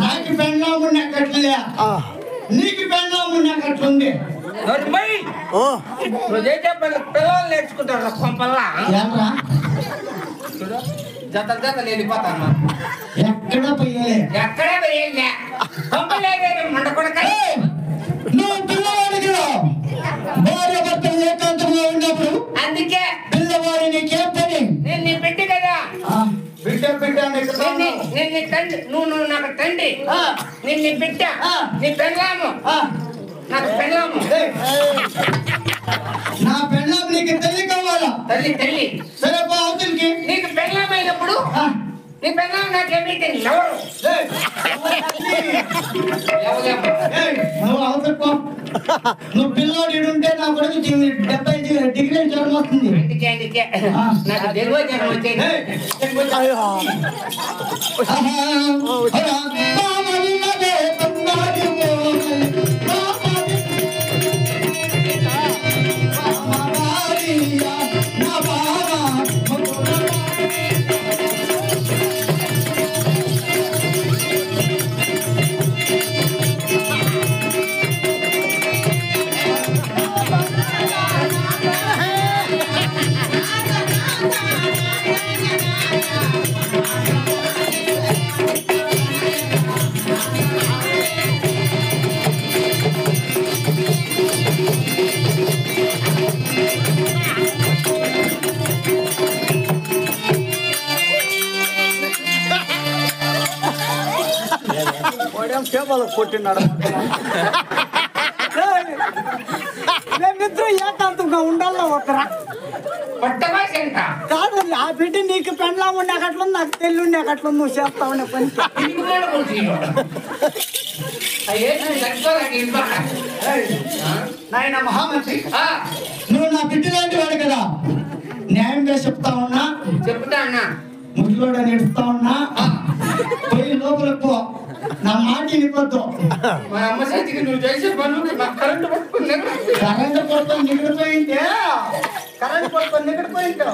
నాకు పెళ్ళాము నెక్కట్లే నీకు పెళ్ళాము నెక్కట్లుంది పిల్లలు నేర్చుకుంటారు కొంపల్లా ఏంట్రా జత జత వెళ్ళిపోతాను ఎక్కడ పోయలే ఎక్కడే పోయింది కొంపలేదు మండకొడక నువ్వు పిల్లవాడికి భార్య భర్తలు ఏకాంతంగా ఉన్నప్పుడు అందుకే పిల్లవాడి నీకేం పని నేను నీ పెట్టి కదా బిడ్డ బిడ్డ నేను నీ తండ్రి నువ్వు నాకు తండ్రి నేను నీ బిడ్డ నీ పెళ్ళాము నాకు పెళ్ళాము నా పెళ్ళాం నీకు తల్లి కావాలా తల్లి తల్లి సరే అవతలికి నీకు పెళ్ళామైనప్పుడు నీ పెళ్ళాం నాకేమీ తెలియదు నువ్వు అవతలిపో నువ్వు పిల్లోడు ఉంటే నా కొడుకు 70 డిగ్రీ జ్వరం వస్తుంది నాకు తెలివ జ్వరం వచ్చేది చేపలు కొట్టినాడు మేమిద్దరు ఏకాంతంగా ఉండాలా ఒకరా కాదు ఆ బిడ్డ నీకు పెండ్లా ఉండేకట్లు నాకు తెల్లి ఉండేకట్లు నువ్వు చేస్తా ఉండే పని నాయన మహామంత్రి నువ్వు నా బిడ్డ లాంటి వాడు కదా న్యాయంగా చెప్తా ఉన్నా ముసలోడ నేడుస్తా ఉన్నా పోయి లోపలికి పో నా మాట వినొద్దు మా అమ్మ చేతికి నువ్వు చేసే పనులు నాకు కరెంటు పట్టుకుని కరెంటు పడుతుంది నిగిడిపోయింటే కరెంటు పడుతుంది నిగిడిపోయింటే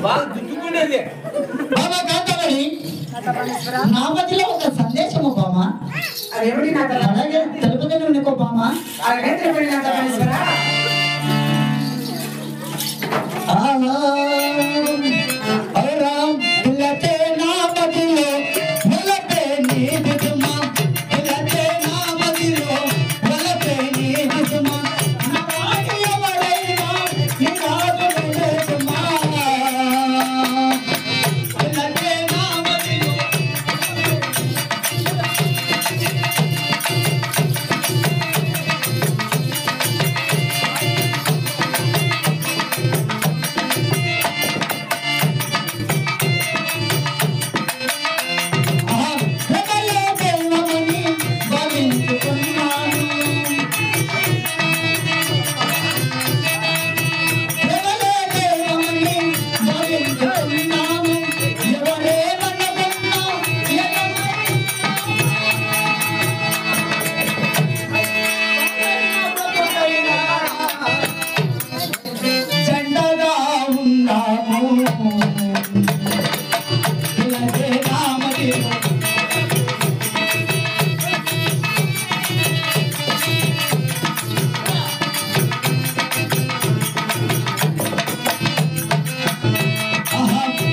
బాగా దుద్దుకునేది బాబా కాంతమణి నా మధ్యలో ఒక సందేశము బామా అదేమిటి నా తల అలాగే తెలుపుగానే నీకో బామా అదేంటి నా తల